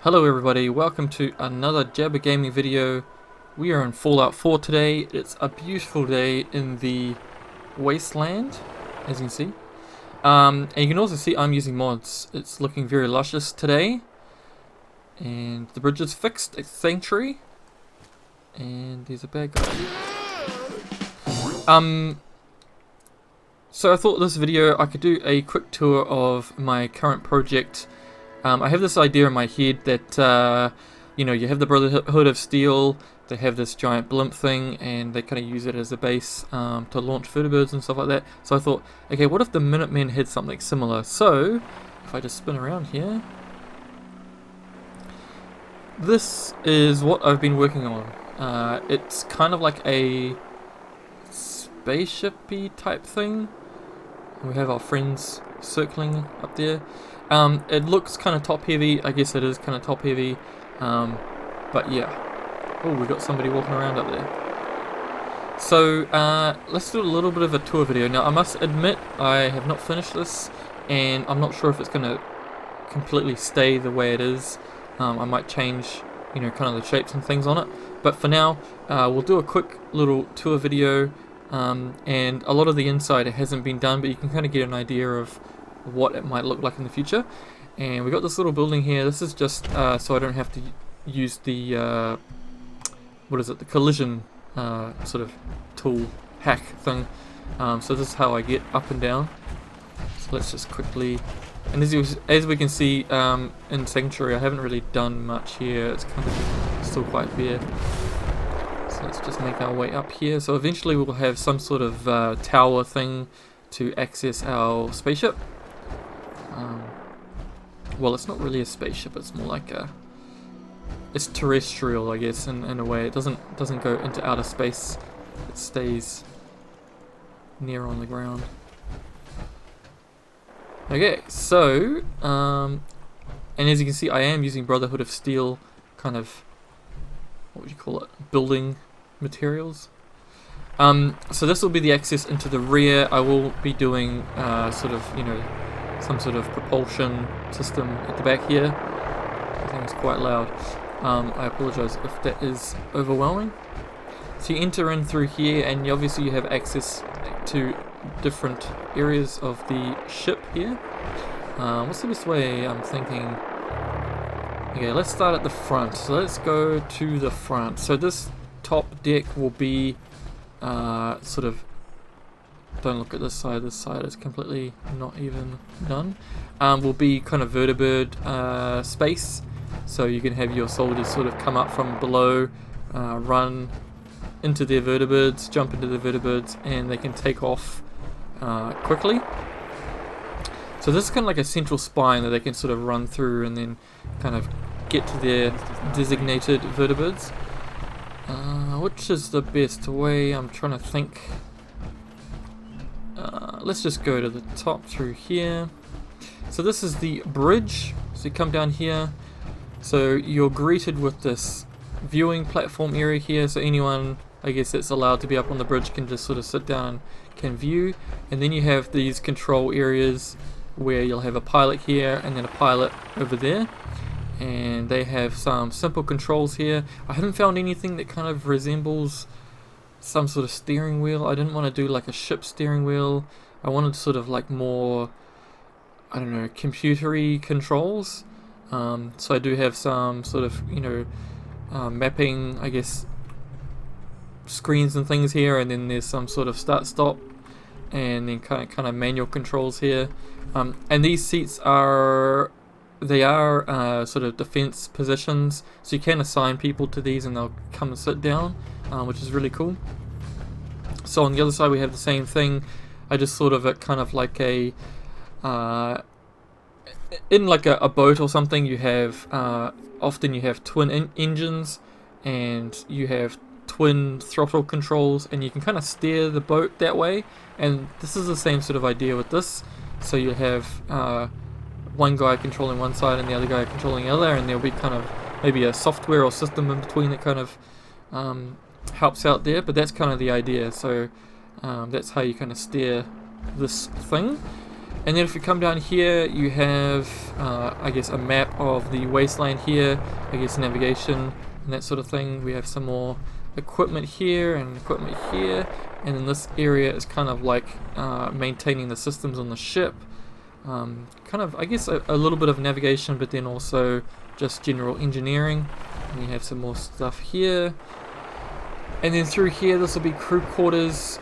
Hello everybody, welcome to another Jabba Gaming video. We are in Fallout 4 today. It's a beautiful day in the wasteland, as you can see. And you can also see I'm using mods. It's looking very luscious today. And the bridge is fixed, it's Sanctuary. And there's a bad guy. So I thought this video I could do a quick tour of my current project. I have this idea in my head that, you know, you have the Brotherhood of Steel, they have this giant blimp thing, and they kind of use it as a base to launch vertibirds and stuff like that. So I thought, okay, what if the Minutemen had something similar? So, if I just spin around here, this is what I've been working on. It's kind of like a spaceship-y type thing. We have our friends circling up there. It looks kind of top heavy. I guess it is kind of top heavy, but yeah. Oh, we got somebody walking around up there. So let's do a little bit of a tour video. Now I must admit I have not finished this, and I'm not sure if it's going to completely stay the way it is. I might change, you know, kind of the shapes and things on it. But for now, we'll do a quick little tour video, and a lot of the inside it hasn't been done, but you can kind of get an idea of what it might look like in the future. And we got this little building here. This is just so I don't have to use the what is it, the collision sort of tool hack thing. So this is how I get up and down. So let's just quickly, and as we can see in Sanctuary, I haven't really done much here. It's kind of still quite bare. So let's just make our way up here. So eventually we'll have some sort of tower thing to access our spaceship. Well, it's not really a spaceship, it's more like it's terrestrial, I guess, in a way. It doesn't go into outer space, it stays near on the ground. Okay, so and as you can see, I am using Brotherhood of Steel kind of, what would you call it, building materials. So this will be the access into the rear. I will be doing sort of, you know, some sort of propulsion system at the back here. I think it's quite loud. I apologize if that is overwhelming. So you enter in through here, and obviously you have access to different areas of the ship here. What's the best way? I'm thinking, okay, let's start at the front. So let's go to the front. So this top deck will be sort of, don't look at this side is completely not even done. Will be kind of vertibird space, so you can have your soldiers sort of come up from below, run into their vertibirds, jump into the vertibirds, and they can take off quickly. So this is kind of like a central spine that they can sort of run through and then kind of get to their designated vertibirds. Which is the best way? I'm trying to think. Let's just go to the top through here. So this is the bridge. So you come down here. So you're greeted with this viewing platform area here. So anyone, I guess, that's allowed to be up on the bridge can just sort of sit down and can view. And then you have these control areas where you'll have a pilot here and then a pilot over there. And they have some simple controls here. I haven't found anything that kind of resembles some sort of steering wheel. I didn't want to do like a ship steering wheel. I wanted sort of like more, I don't know, computery controls. So I do have some sort of, you know, mapping, I guess, screens and things here, and then there's some sort of start-stop, and then kind of manual controls here. And these seats are, they are sort of defense positions, so you can assign people to these and they'll come and sit down, which is really cool. So on the other side we have the same thing. I just sort of kind of like a in like a boat or something, you have often you have twin engines, and you have twin throttle controls, and you can kind of steer the boat that way. And this is the same sort of idea with this. So you have one guy controlling one side and the other guy controlling the other, and there'll be kind of maybe a software or system in between that kind of helps out there, but that's kind of the idea. So that's how you kind of steer this thing. And then if you come down here, you have, I guess, a map of the wasteland here, I guess navigation and that sort of thing. We have some more equipment here and equipment here, and then this area is kind of like maintaining the systems on the ship. Kind of, I guess, a little bit of navigation, but then also just general engineering. And we have some more stuff here. And then through here, this will be crew quarters.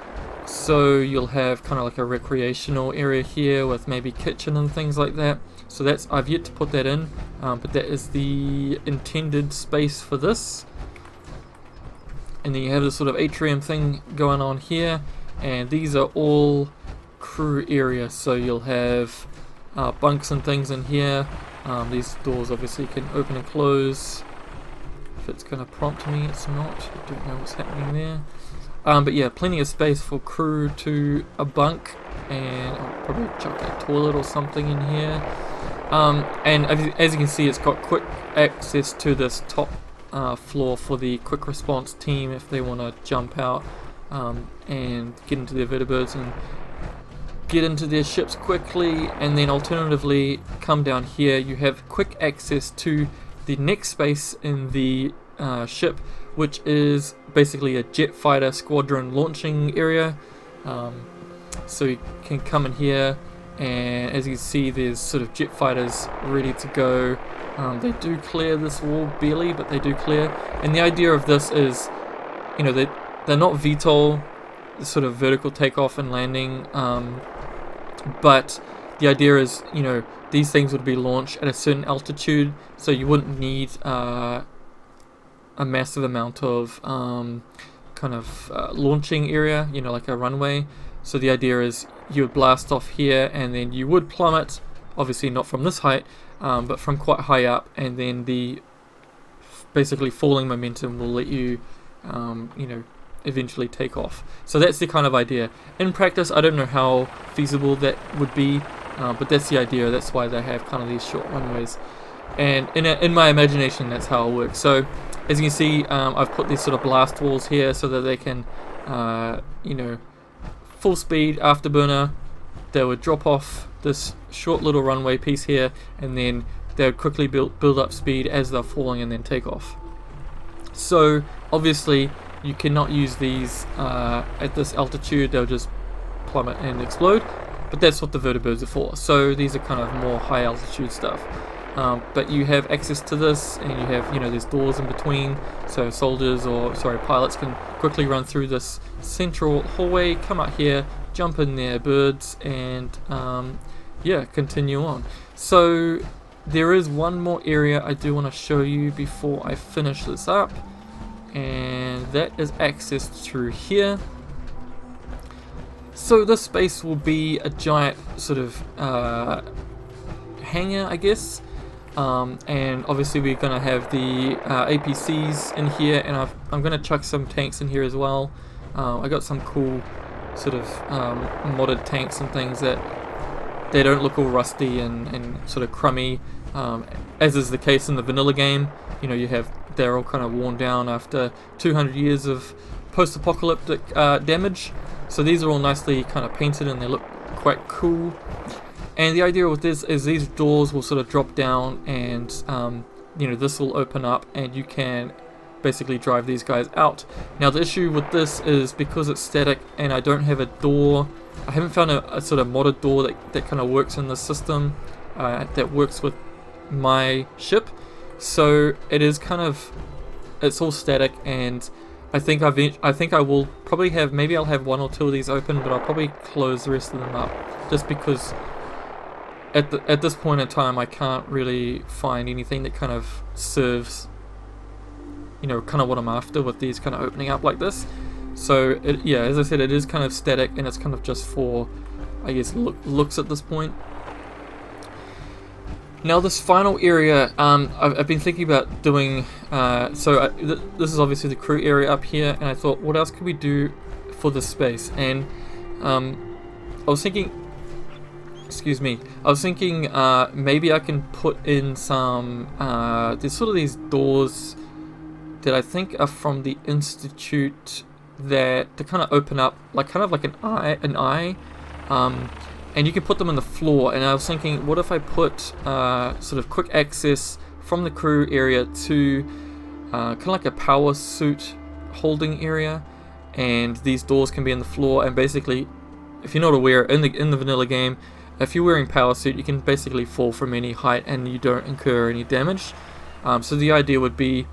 So you'll have kind of like a recreational area here with maybe kitchen and things like that. So that's, I've yet to put that in, but that is the intended space for this. And then you have this sort of atrium thing going on here, and these are all crew areas. So you'll have bunks and things in here. These doors obviously can open and close. If it's going to prompt me, it's not. I don't know what's happening there. But yeah, plenty of space for crew to a bunk, and I'll probably chuck a toilet or something in here. And as you can see, it's got quick access to this top floor for the quick response team if they want to jump out and get into their vertibirds and get into their ships quickly. And then alternatively, come down here, you have quick access to the next space in the ship, which is basically a jet fighter squadron launching area. So you can come in here, and as you see, there's sort of jet fighters ready to go. They do clear this wall barely, but they do clear. And the idea of this is, you know, they're not VTOL, sort of vertical takeoff and landing, but the idea is, you know, these things would be launched at a certain altitude, so you wouldn't need a massive amount of kind of launching area, you know, like a runway. So the idea is you would blast off here, and then you would plummet, obviously not from this height, but from quite high up, and then the basically falling momentum will let you, you know, eventually take off. So that's the kind of idea. In practice, I don't know how feasible that would be, but that's the idea. That's why they have kind of these short runways. And in my imagination, that's how it works. So as you can see, I've put these sort of blast walls here so that they can, you know, full speed afterburner. They would drop off this short little runway piece here, and then they would quickly build up speed as they're falling and then take off. So obviously you cannot use these at this altitude. They'll just plummet and explode, but that's what the vertibirds are for. So these are kind of more high altitude stuff. But you have access to this, and you have, you know, there's doors in between, so soldiers, or sorry, pilots can quickly run through this central hallway, come out here, jump in their birds, and yeah, continue on. So there is one more area I do want to show you before I finish this up, and that is accessed through here. So this space will be a giant sort of hangar, I guess. And obviously we're going to have the APCs in here, and I'm going to chuck some tanks in here as well. I got some cool sort of modded tanks and things that they don't look all rusty and sort of crummy, as is the case in the vanilla game. You know, they're all kind of worn down after 200 years of post-apocalyptic damage. So these are all nicely kind of painted, and they look quite cool. And the idea with this is these doors will sort of drop down, and you know, this will open up, and you can basically drive these guys out. Now the issue with this is because it's static and I don't have a door, I haven't found a sort of modded door that kind of works in the system, that works with my ship. So it is kind of, it's all static, and I think I will probably have, maybe I'll have one or two of these open, but I'll probably close the rest of them up, just because at this point in time I can't really find anything that kind of serves, you know, kind of what I'm after with these kind of opening up like this. So yeah, as I said, it is kind of static, and it's kind of just for, I guess, looks at this point. Now this final area, I've been thinking about doing, this is obviously the crew area up here, and I thought, what else could we do for this space? And I was thinking, maybe I can put in some, there's sort of these doors that I think are from the Institute that to kind of open up, like kind of like an eye. and you can put them on the floor. And I was thinking, what if I put sort of quick access from the crew area to kind of like a power suit holding area, and these doors can be on the floor. And basically, if you're not aware, in the vanilla game, if you're wearing power suit, you can basically fall from any height and you don't incur any damage. So the idea would be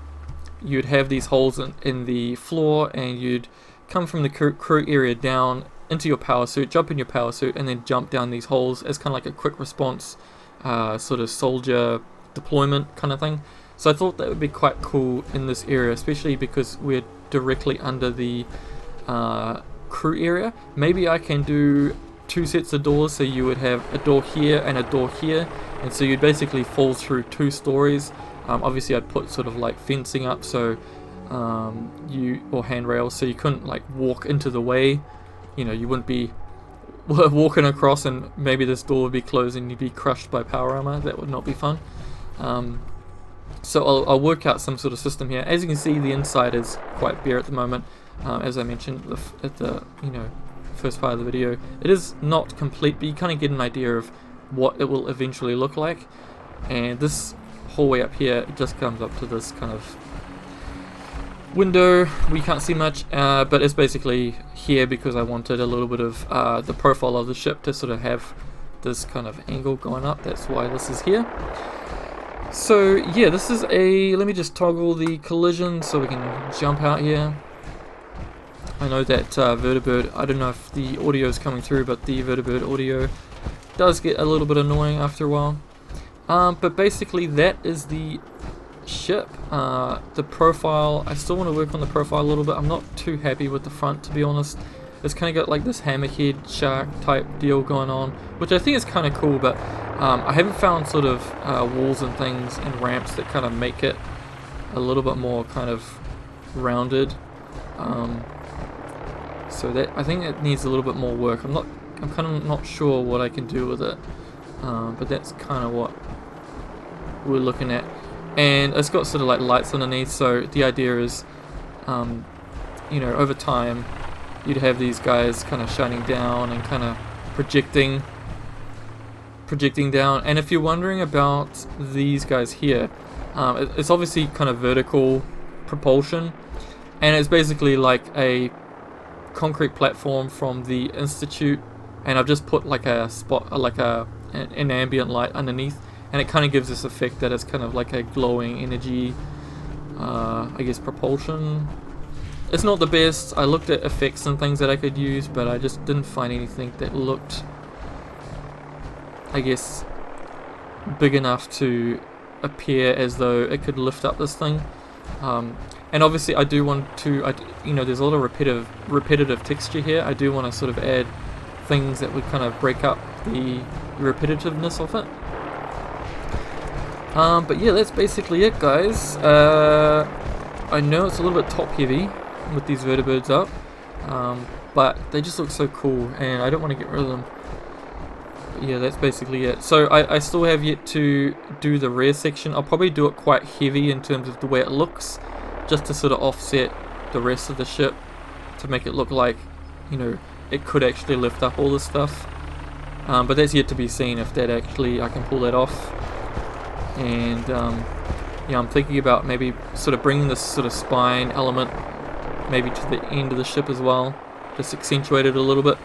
you'd have these holes in the floor, and you'd come from the crew area down into your power suit, jump in your power suit, and then jump down these holes as kind of like a quick response sort of soldier deployment kind of thing. So I thought that would be quite cool in this area, especially because we're directly under the crew area. Maybe I can do 2 sets of doors, so you would have a door here and a door here, and so you'd basically fall through 2 stories. Obviously I'd put sort of like fencing up, so or handrails, so you couldn't like walk into the way. You know, you wouldn't be walking across and maybe this door would be closed and you'd be crushed by power armor. That would not be fun. So I'll work out some sort of system here. As you can see, the inside is quite bare at the moment. As I mentioned at the first part of the video, it is not complete, but you kind of get an idea of what it will eventually look like. And this hallway up here, it just comes up to this kind of window. We can't see much, but it's basically here because I wanted a little bit of the profile of the ship to sort of have this kind of angle going up. That's why this is here. So yeah, this is let me just toggle the collision so we can jump out here. I know that Vertibird, I don't know if the audio is coming through, but the Vertibird audio does get a little bit annoying after a while. But basically that is the ship. The profile, I still want to work on the profile a little bit. I'm not too happy with the front, to be honest. It's kind of got like this hammerhead shark type deal going on, which I think is kind of cool, but I haven't found sort of walls and things and ramps that kind of make it a little bit more kind of rounded. So that, I think it needs a little bit more work. I'm kind of not sure what I can do with it, but that's kind of what we're looking at. And it's got sort of like lights underneath, so the idea is, you know, over time you'd have these guys kind of shining down and kind of projecting down. And if you're wondering about these guys here, it's obviously kind of vertical propulsion, and it's basically like a concrete platform from the Institute, and I've just put like a spot, like an ambient light underneath, and it kind of gives this effect that it's kind of like a glowing energy, I guess, propulsion. It's not the best. I looked at effects and things that I could use, but I just didn't find anything that looked, I guess, big enough to appear as though it could lift up this thing. And obviously I do want to, you know, there's a lot of repetitive texture here. I do want to sort of add things that would kind of break up the repetitiveness of it. But yeah, that's basically it, guys. I know it's a little bit top heavy with these vertibirds up, but they just look so cool and I don't want to get rid of them. But yeah, that's basically it. So I still have yet to do the rear section. I'll probably do it quite heavy in terms of the way it looks, just to sort of offset the rest of the ship, to make it look like, you know, it could actually lift up all this stuff. But that's yet to be seen if that actually, I can pull that off. And yeah, I'm thinking about maybe sort of bringing this sort of spine element maybe to the end of the ship as well, just accentuate it a little bit.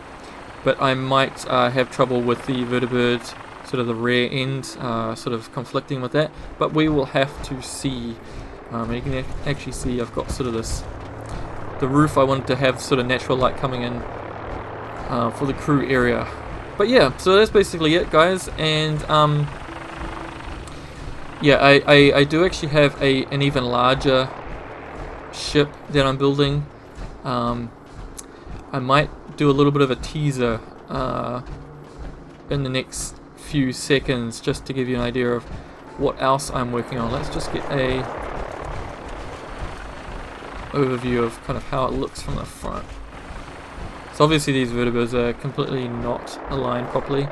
But I might have trouble with the vertibird, sort of the rear end, sort of conflicting with that. But we will have to see. And you can actually see I've got sort of the roof. I wanted to have sort of natural light coming in for the crew area. But yeah, so that's basically it, guys. And yeah, I do actually have an even larger ship that I'm building. I might do a little bit of a teaser in the next few seconds, just to give you an idea of what else I'm working on. Let's just get a overview of kind of how it looks from the front. So obviously these vertibirds are completely not aligned properly,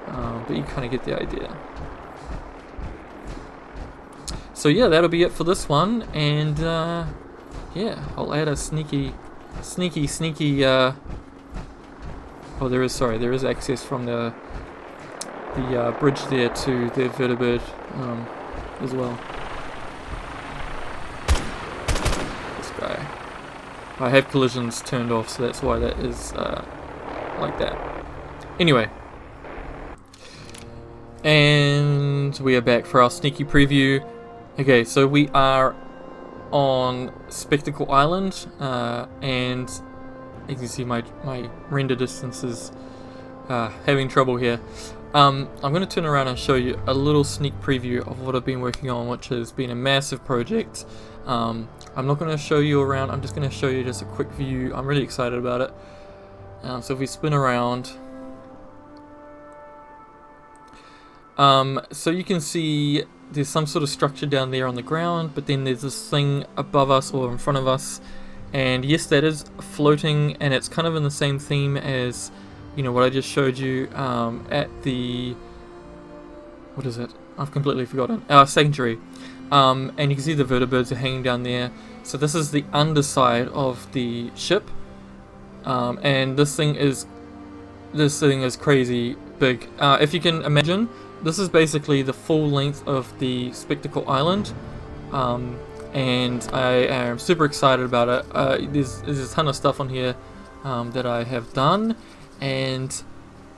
but you kind of get the idea. So yeah, that'll be it for this one, and yeah, I'll add a sneaky Oh, there is, sorry, there is access from the bridge there to the vertibird as well. This guy. I have collisions turned off, so that's why that is like that. Anyway. And we are back for our sneaky preview. Okay, so we are on Spectacle Island, and as you can see my render distance is having trouble here. I'm going to turn around and show you a little sneak preview of what I've been working on, which has been a massive project. I'm not going to show you around, I'm just going to show you just a quick view. I'm really excited about it. So if we spin around, so you can see there's some sort of structure down there on the ground, but then there's this thing above us or in front of us, and yes, that is floating, and it's kind of in the same theme as, you know, what I just showed you at the, what is it? I've completely forgotten. Sanctuary. And you can see the vertibirds are hanging down there. So this is the underside of the ship, and this thing is crazy big. If you can imagine, this is basically the full length of the Spectacle Island, and I am super excited about it. There's a ton of stuff on here that I have done, and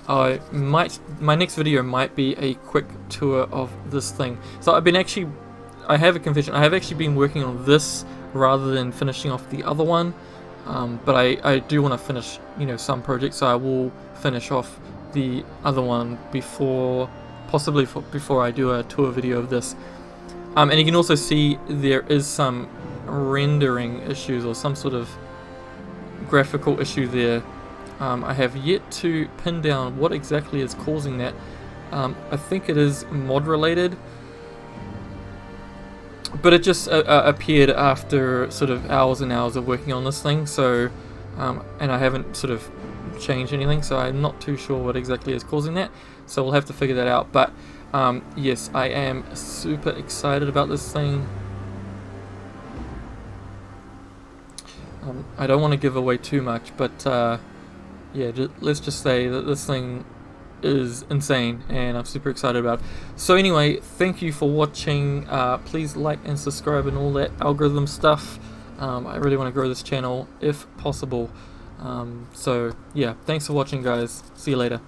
my next video might be a quick tour of this thing. So I have a confession, I have actually been working on this rather than finishing off the other one, but I do want to finish, you know, some projects, so I will finish off the other one before I do a tour video of this. And you can also see there is some rendering issues or some sort of graphical issue there. I have yet to pin down what exactly is causing that. I think it is mod related, but it just appeared after sort of hours and hours of working on this thing, so and I haven't sort of changed anything, so I'm not too sure what exactly is causing that, so we'll have to figure that out. But yes, I am super excited about this thing. I don't want to give away too much, but yeah, let's just say that this thing is insane and I'm super excited about it. So anyway, thank you for watching. Please like and subscribe and all that algorithm stuff. I really want to grow this channel if possible. So yeah, thanks for watching, guys. See you later.